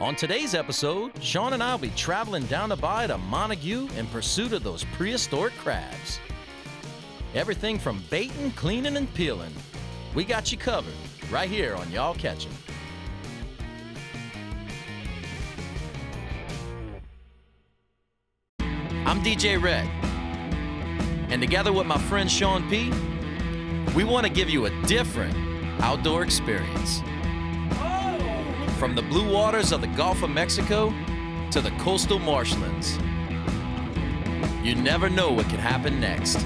On today's episode, Shawn and I will be traveling down the bay to Montegut in pursuit of those prehistoric crabs. Everything from baiting, cleaning, and peeling. We got you covered right here on Y'all Catchin'. I'm DJ Rhett, and together with my friend Shawn P, we want to give you a different outdoor experience. From the blue waters of the Gulf of Mexico to the coastal marshlands. You never know what could happen next.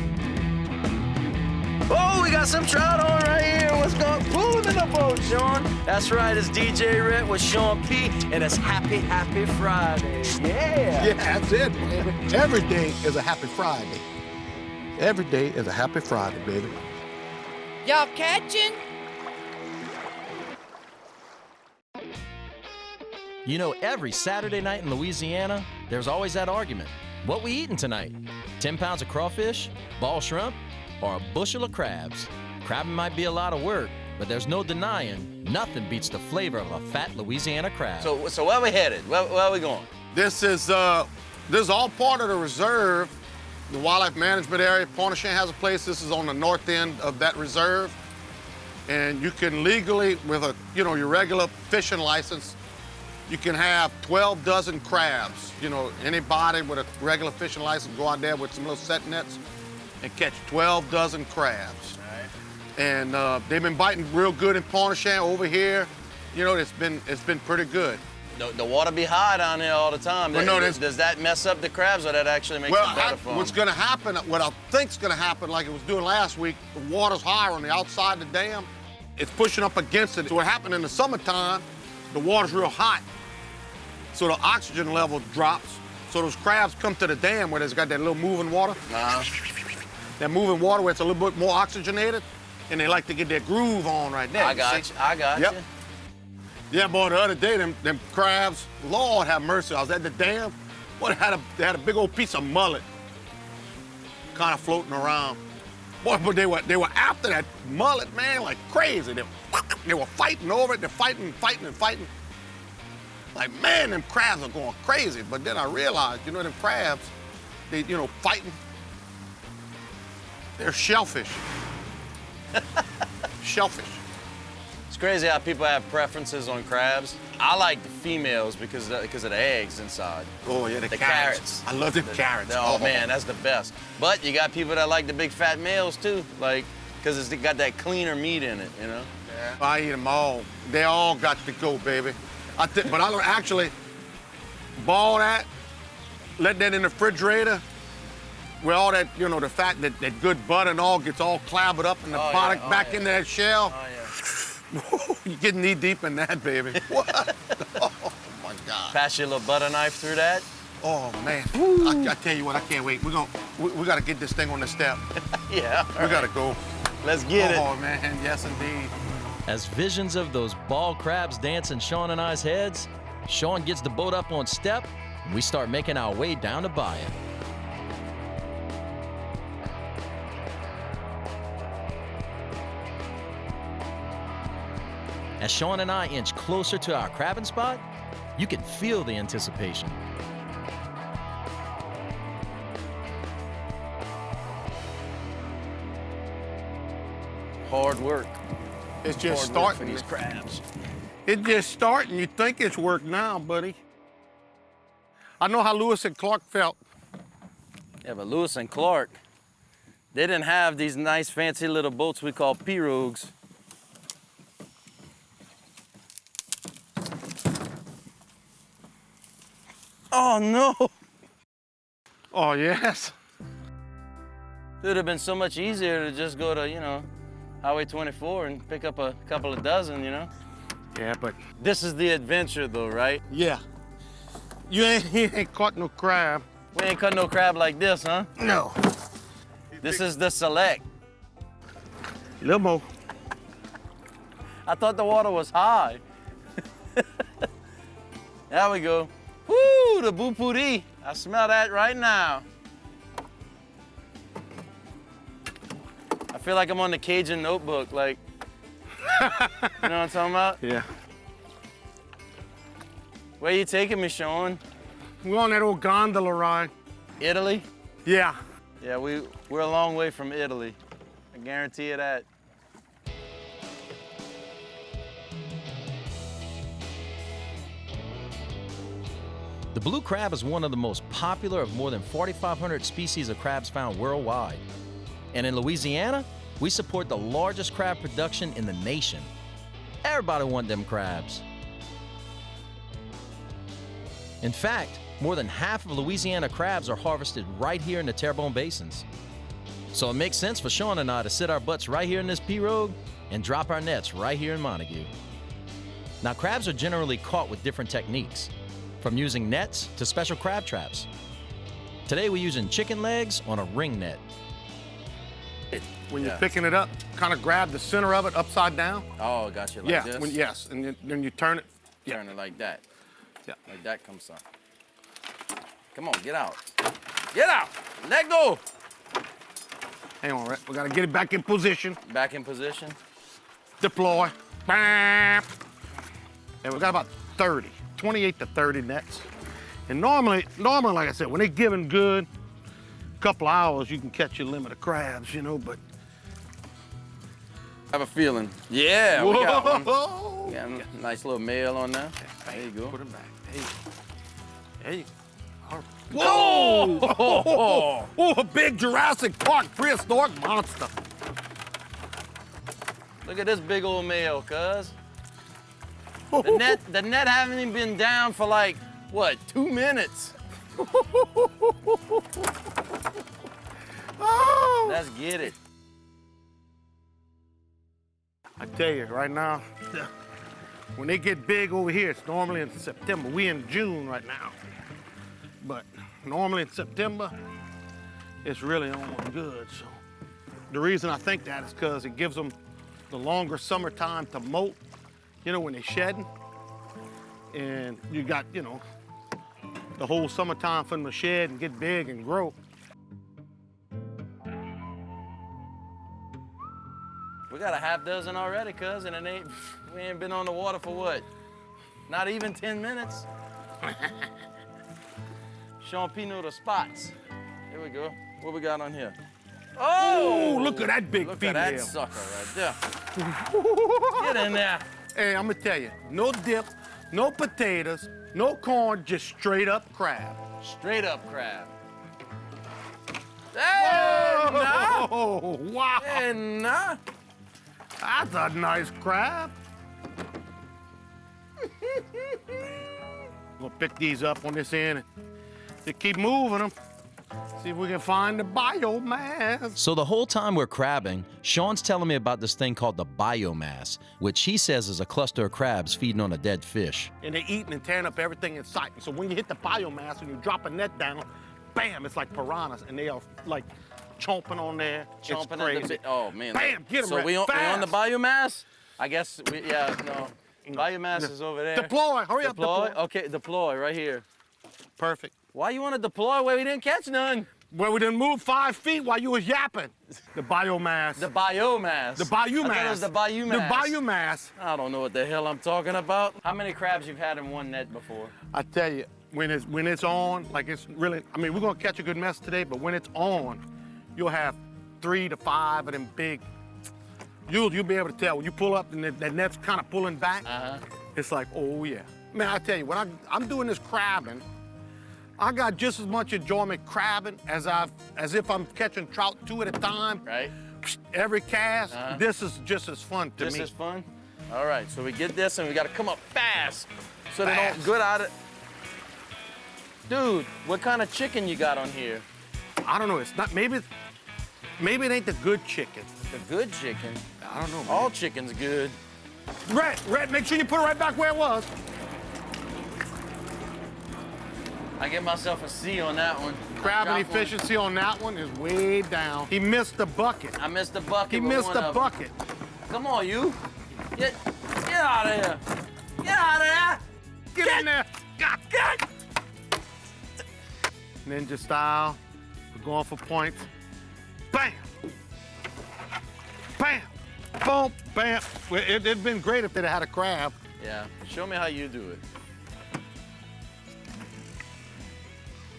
Oh, we got some trout on right here. What's going on in the boat, Shawn? That's right, it's DJ Rhett with Shawn P, and it's Happy Friday. Yeah. Yeah, that's it, baby. Every day is a happy Friday. Every day is a happy Friday, baby. Y'all catching? You know, every Saturday night in Louisiana, there's always that argument. What we eating tonight? 10 pounds of crawfish, ball shrimp, or a bushel of crabs? Crabbing might be a lot of work, but there's no denying nothing beats the flavor of a fat Louisiana crab. So where we headed? Where are we going? This is all part of the reserve, the wildlife management area. Pointe-aux-Chenes has a place. This is on the north end of that reserve. And you can legally, with your regular fishing license, you can have 12 dozen crabs. Anybody with a regular fishing license go out there with some little set nets and catch 12 dozen crabs. Right. And they've been biting real good in Pointe-aux-Chenes over here. It's been pretty good. The water be high down here all the time. Well, no, does that mess up the crabs, or that actually makes it better for them? What's going to happen, what I think's going to happen, like it was doing last week, the water's higher on the outside of the dam. It's pushing up against it. So what happened in the summertime, the water's real hot. So the oxygen level drops. So those crabs come to the dam where there's got that little moving water. That moving water where it's a little bit more oxygenated, and they like to get their groove on right there. I got you. Yeah, boy, the other day, them crabs, Lord have mercy, I was at the dam. Boy, they had a big old piece of mullet kind of floating around. Boy, but they were after that mullet, man, like crazy. They were fighting over it. They're fighting. Like, man, them crabs are going crazy. But then I realized, them crabs, they, fighting. They're shellfish. Shellfish. It's crazy how people have preferences on crabs. I like the females because of the eggs inside. Oh, yeah, the carrots. I love the carrots. Oh, man, that's the best. But you got people that like the big fat males, too, because it's got that cleaner meat in it, Yeah. I eat them all. They all got to go, baby. But I don't actually ball that, let that in the refrigerator, where all that, the fat, that good butter and all gets all clobbered up in the product back into that shell. Oh, yeah. You're getting knee deep in that, baby. What? Oh, my God. Pass your little butter knife through that. Oh, man. I tell you what, I can't wait. We got to get this thing on the step. Yeah. We got to go. Let's get it. Oh, man, yes, indeed. As visions of those ball crabs dance in Shawn and I's heads, Shawn gets the boat up on step, and we start making our way down the bayou. As Shawn and I inch closer to our crabbing spot, you can feel the anticipation. Hard work. It's just Hard work starting. for these crabs. It's just starting. You think it's work now, buddy. I know how Lewis and Clark felt. Yeah, but Lewis and Clark, they didn't have these nice fancy little boats we call pirogues. Oh, no. Oh, yes. It would have been so much easier to just go to, Highway 24 and pick up a couple of dozen, Yeah, but... This is the adventure, though, right? Yeah. You ain't caught no crab. We ain't cut no crab like this, huh? No. This is the select. Little more. I thought the water was high. There we go. Woo, the boo-poo-dee. I smell that right now. I feel like I'm on the Cajun Notebook, you know what I'm talking about? Yeah. Where you taking me, Shawn? We're on that old gondola ride. Italy? Yeah. Yeah, we're a long way from Italy. I guarantee you that. The blue crab is one of the most popular of more than 4,500 species of crabs found worldwide. And in Louisiana, we support the largest crab production in the nation. Everybody want them crabs. In fact, more than half of Louisiana crabs are harvested right here in the Terrebonne basins. So it makes sense for Shawn and I to sit our butts right here in this pirogue and drop our nets right here in Montegut. Now, crabs are generally caught with different techniques, from using nets to special crab traps. Today we're using chicken legs on a ring net. When you're picking it up, kind of grab the center of it upside down. Oh, gotcha, like this? Yes, and then you turn it. Turn it like that. Yeah. Like that comes up. Come on, get out. Get out! Let go! Hang on, Rhett. We gotta get it back in position. Back in position. Deploy. Bam. And we got about 28 to 30 nets. And normally, like I said, when they're giving good, a couple hours, you can catch your limit of crabs, you know, but. I have a feeling. Yeah, we got one. Whoa. Got a nice little male on there. There you go. Put him back. There you go. Whoa! Oh, a big Jurassic Park prehistoric monster. Look at this big old male, cuz. The net haven't even been down for like, what, 2 minutes? Oh. Let's get it. I tell you, right now, when they get big over here, it's normally in September. We in June right now. But normally in September, it's really on good. So the reason I think that is because it gives them the longer summertime to molt, you know, when they're shedding. And you got, you know, the whole summertime for them to shed and get big and grow. We got a half dozen already, cuz, and we ain't been on the water for what? Not even 10 minutes. Shawn P know the spots. Here we go. What we got on here? Oh, look at that big female. Look at that sucker right there. Get in there. Hey, I'm gonna tell you, no dip, no potatoes, no corn, just straight up crab. Straight up crab. Hey, nah. Oh, wow. Hey, nah. That's a nice crab. We'll pick these up on this end and keep moving them. See if we can find the biomass. So the whole time we're crabbing, Shawn's telling me about this thing called the biomass, which he says is a cluster of crabs feeding on a dead fish. And they're eating and tearing up everything in sight. So when you hit the biomass and you drop a net down, bam, it's like piranhas, and they are like chomping on there. Chomping it's crazy. at the oh man. Bam, get him. So we on the biomass? I guess no. Biomass No. is over there. Deploy, hurry up, Deploy? deploy. Okay, deploy right here. Perfect. Why you want to deploy where we didn't catch none? Well, we didn't move 5 feet while you was yapping. The biomass. The biomass. The biomass. I thought it was the biomass. The biomass. I don't know what the hell I'm talking about. How many crabs you've had in one net before? I tell you, when it's on, like it's really, I mean, we're gonna catch a good mess today, but when it's on, you'll have 3 to 5 of them big. You'll be able to tell when you pull up and that net's kind of pulling back. It's like, oh yeah. Man, I tell you, when I'm doing this crabbing, I got just as much enjoyment crabbing as if I'm catching trout 2 at a time. Right. Every cast, this is just as fun to me. Just as fun? All right, so we get this and we gotta come up fast so they Fast. don't good out of. Dude, what kind of chicken you got on here? I don't know, it's not, maybe it ain't the good chicken. The good chicken? I don't know, man. All chicken's good. Rhett, make sure you put it right back where it was. I get myself a C on that one. Crabbing I dropped one. efficiency on that one is way down. He missed the bucket. I missed the bucket. He with missed one the of 'em. bucket. Come on, you. Get out of here. Get out of there. Get in there. Get. Ninja style. We're going for points. Bam. Bam. Boom. Bam. Well, it'd been great if they'd had a crab. Yeah, show me how you do it.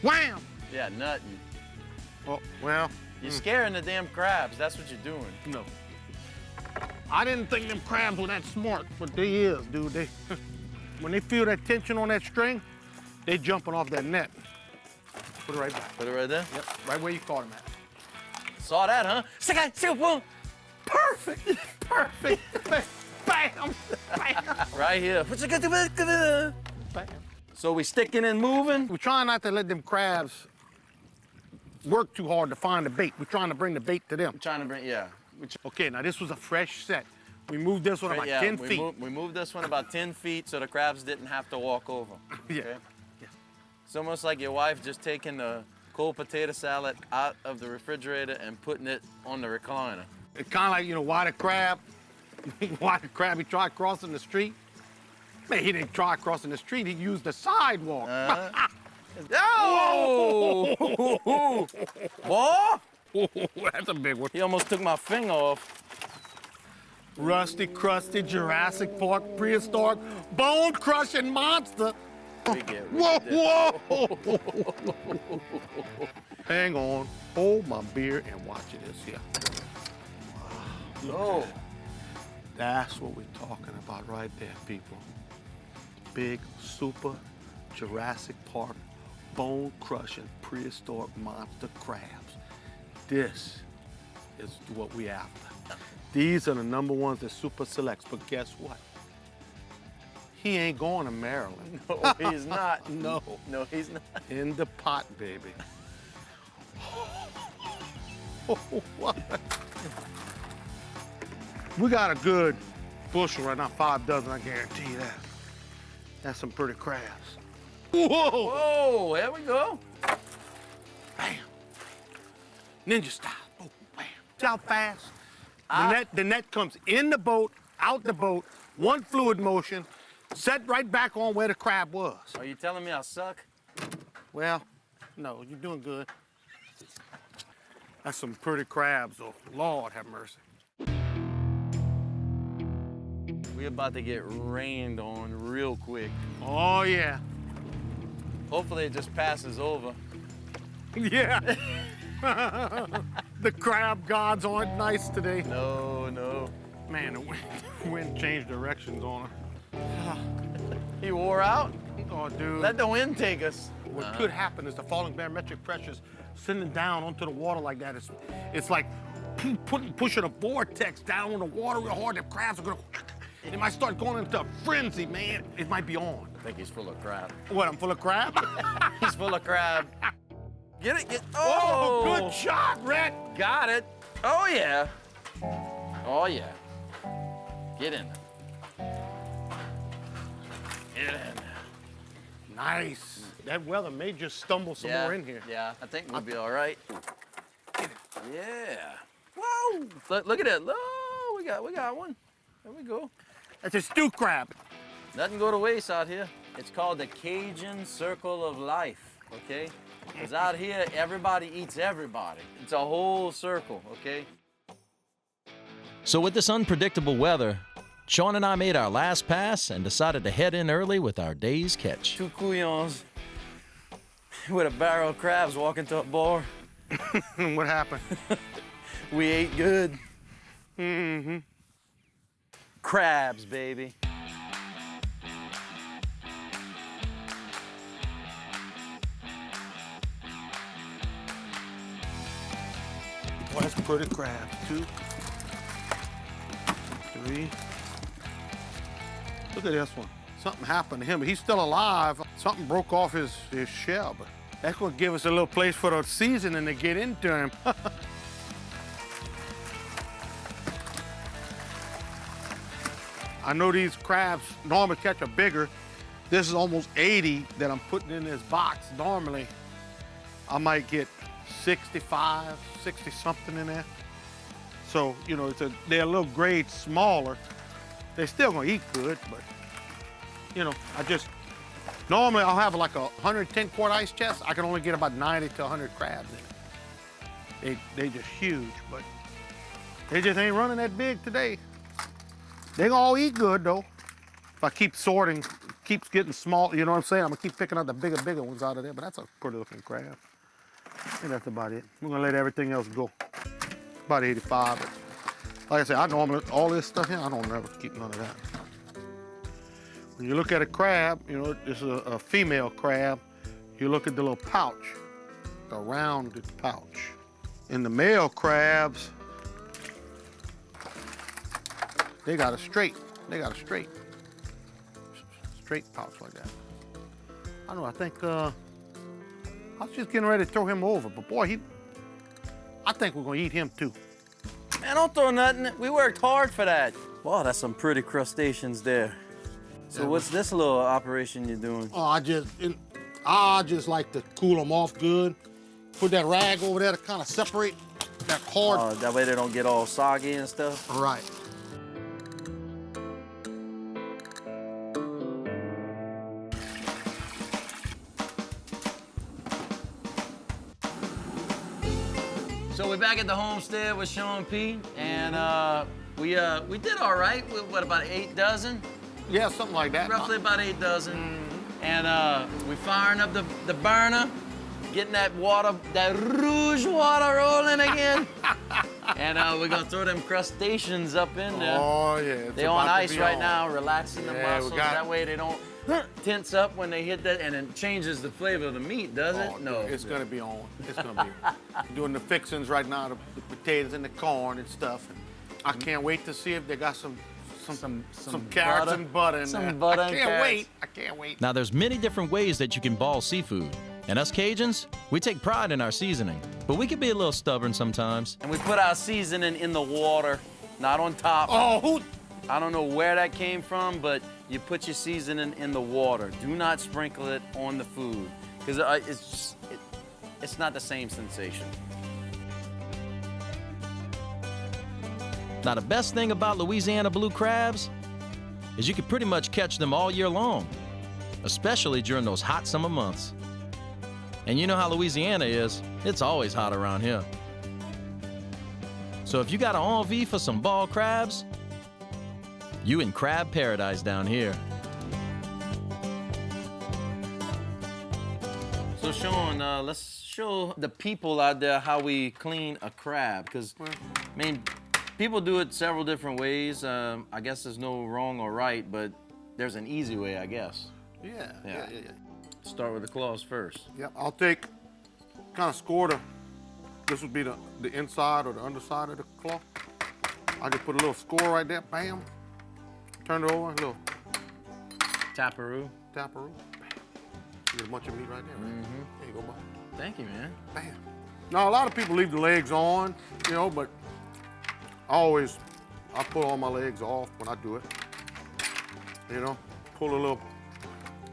Wham! Yeah, nutting. Oh, well. You're scaring the damn crabs. That's what you're doing. No. I didn't think them crabs were that smart, but they is, dude. They, when they feel that tension on that string, they jumping off that net. Put it right back. Put it right there? Yep, right where you caught him at. Saw that, huh? Perfect, perfect. Bam, bam. Right here. Bam. So we sticking and moving? We're trying not to let them crabs work too hard to find the bait. We're trying to bring the bait to them. Trying to bring, yeah. Okay, now this was a fresh set. We moved this one about 10 feet. We moved this one about 10 feet so the crabs didn't have to walk over. Yeah. Okay? Yeah. It's almost like your wife just taking the cold potato salad out of the refrigerator and putting it on the recliner. It's kind of like, you know, why the crab, he tried crossing the street. Man, he didn't try crossing the street, he used the sidewalk. Oh! Boy! That's a big one. He almost took my finger off. Rusty, crusty, Jurassic Park, prehistoric, bone-crushing monster. Whoa, whoa! Hang on, hold my beer and watch this here. Oh. That's what we're talking about right there, people. Big, super, Jurassic Park, bone-crushing, prehistoric monster crabs. This is what we after. These are the number ones that super selects, but guess what? He ain't going to Maryland. No, he's not. No. No, he's not. In the pot, baby. What? We got a good bushel right now, 5 dozen, I guarantee you that. That's some pretty crabs. Whoa! Whoa, there we go. Bam. Ninja style. Oh, bam. See how fast? The net comes in the boat, out the boat, one fluid motion, set right back on where the crab was. Are you telling me I suck? Well, no, you're doing good. That's some pretty crabs, though. Lord have mercy. We're about to get rained on real quick. Oh, yeah. Hopefully it just passes over. Yeah. The crab gods aren't nice today. No, no. Man, the wind changed directions on her. He wore out? Oh, dude. Let the wind take us. What could happen is the falling barometric pressures sending down onto the water like that. It's like pushing a vortex down on the water real hard. The crabs are gonna, they might start going into a frenzy, man. It might be on. I think he's full of crab. What, I'm full of crab? He's full of crab. Get it, get, Oh, good shot, Rhett. Got it. Oh, yeah. Oh, yeah. Get in there. Get in there. Nice. That weather may just stumble some more in here. Yeah, I think we'll be all right. Yeah. Whoa! Look at that. Oh, we got one. There we go. That's a stew crab. Nothing go to waste out here. It's called the Cajun Circle of Life, okay? Because out here, everybody eats everybody. It's a whole circle, okay? So with this unpredictable weather, Shawn and I made our last pass and decided to head in early with our day's catch. 2 couillons with a barrel of crabs walking to a bar. What happened? We ate good. Mm-hmm. Crabs, baby. Well, that's pretty crabs. 2, 3. Look at this one. Something happened to him, but he's still alive. Something broke off his shell, but that's gonna give us a little place for the seasoning to get into him. I know these crabs normally catch a bigger. This is almost 80 that I'm putting in this box. Normally, I might get 65, 60 something in there. So, you know, they're a little grade smaller. They're still gonna eat good, but, you know, normally I'll have like a 110 quart ice chest. I can only get about 90 to 100 crabs in it. They just huge, but they just ain't running that big today. They gonna all eat good though. If I keep sorting, keeps getting small, you know what I'm saying? I'm gonna keep picking out the bigger ones out of there, but that's a pretty looking crab. And that's about it. We're gonna let everything else go. About 85. But like I said, I normally, all this stuff here, I don't ever keep none of that. When you look at a crab, you know, this is a female crab, you look at the little pouch, the rounded pouch. In the male crabs, they got a straight pouch like that. I don't know, I think, I was just getting ready to throw him over, but boy, I think we're gonna eat him too. Man, don't throw nothing. We worked hard for that. Wow, that's some pretty crustaceans there. So what's this little operation you're doing? Oh, I just like to cool them off good. Put that rag over there to kind of separate that hard. Oh, that way they don't get all soggy and stuff? Right. So we're back at the homestead with Shawn P, and we did all right with what, about 8 dozen? Yeah, something like that. Roughly about 8 dozen. And we're firing up the burner, getting that water, that rouge water rolling again. And we're gonna throw them crustaceans up in there. Oh yeah. They're on ice right now, relaxing the Yeah, muscles. That way they don't tense up when they hit that, and it changes the flavor of the meat, does it? Oh, No. it's gonna be on. It's gonna be on. Doing the fixings right now, the potatoes and the corn and stuff. And I can't wait to see if they got some carrots butter. and butter in Some there. butter I and can't carrots. wait. I can't wait. Now, there's many different ways that you can ball seafood. And us Cajuns, we take pride in our seasoning, but we can be a little stubborn sometimes. And we put our seasoning in the water, not on top. Oh, I don't know where that came from, but you put your seasoning in the water. Do not sprinkle it on the food, because it's not the same sensation. Now, the best thing about Louisiana blue crabs is you can pretty much catch them all year long, especially during those hot summer months. And you know how Louisiana is, it's always hot around here. So if you got an envie for some ball crabs, you in crab paradise down here. So Shawn, let's show the people out there how we clean a crab, because I mean, people do it several different ways. I guess there's no wrong or right, but there's an easy way, I guess. yeah. Start with the claws first. Yep, I'll take, kind of score this would be the inside or the underside of the claw. I just put a little score right there, bam. Turn it over, a little Taparoo. taparoo. Get a bunch of meat right there, right? There you go, bud. Thank you, man. Bam. Now, a lot of people leave the legs on, you know, but I pull all my legs off when I do it. You know, pull a little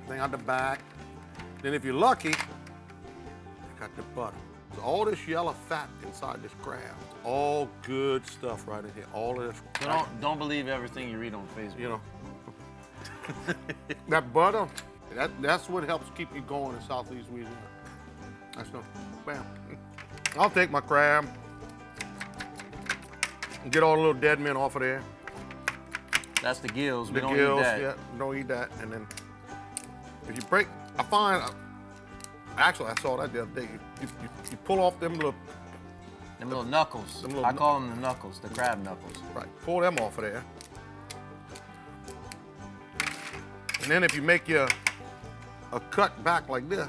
thing out the back. Then if you're lucky, you got the butter. All this yellow fat inside this crab, all good stuff right in here. All of this. So don't believe everything you read on Facebook. You know, that butter, that's what helps keep you going in Southeast Louisiana. That's no, bam. I'll take my crab and get all the little dead men off of there. That's the gills. We The don't gills, eat that. yeah, don't eat that. And then if you break, I find, actually I saw that the other day, you pull off them little, knuckles. Them little I call them the knuckles, the crab knuckles. right, pull them off of there. And then if you make a cut back like this,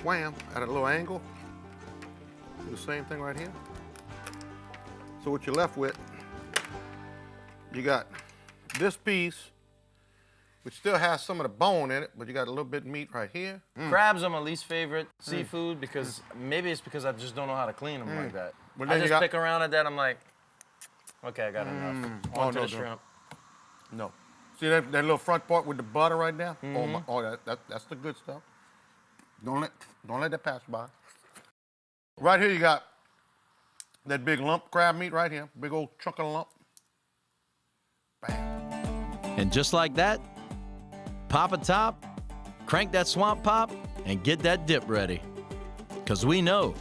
wham, at a little angle, do the same thing right here. So what you're left with, you got this piece, which still has some of the bone in it, but you got a little bit of meat right here. Crabs are my least favorite seafood, because maybe it's because I just don't know how to clean them like that. But I then you just got- pick around at that, I'm like, okay, I got enough. Oh, On to no, the no. shrimp. No. See that little front part with the butter right there? That's the good stuff. Don't let that pass by. Right here you got that big lump crab meat right here, big old chunk of lump. Bam. And just like that, pop a top, crank that swamp pop, and get that dip ready. Cause we know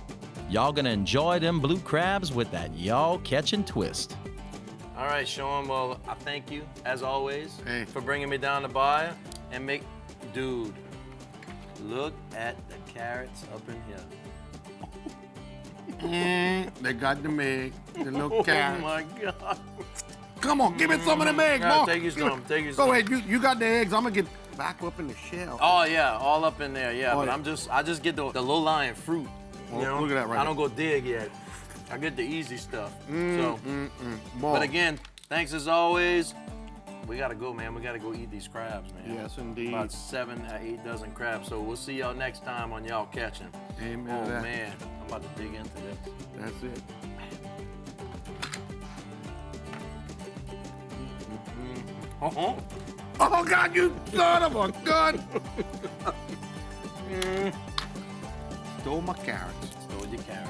y'all gonna enjoy them blue crabs with that y'all catching twist. All All right, Shawn. Well, I thank you as always for bringing me down to bayou and dude. Look at the carrots up in here. They got the egg, the little carrots. Oh my God. Come on, give me some of them eggs, boy. Take you some. Go ahead, you got the eggs. I'm gonna get back up in the shell. Oh yeah, all up in there. Yeah, Oh, but yeah. I just get the low-lying fruit. You know? Look at that right I don't go dig yet. I get the easy stuff. Boy. But again, thanks as always. We gotta go, man. We gotta go eat these crabs, man. Yes, indeed. About 7 or 8 dozen crabs. So we'll see y'all next time on Y'all Catching. Amen. Oh man, I'm about to dig into this. That's it. Oh, Oh God, you son of a gun! Stole my carrots. stole your carrots.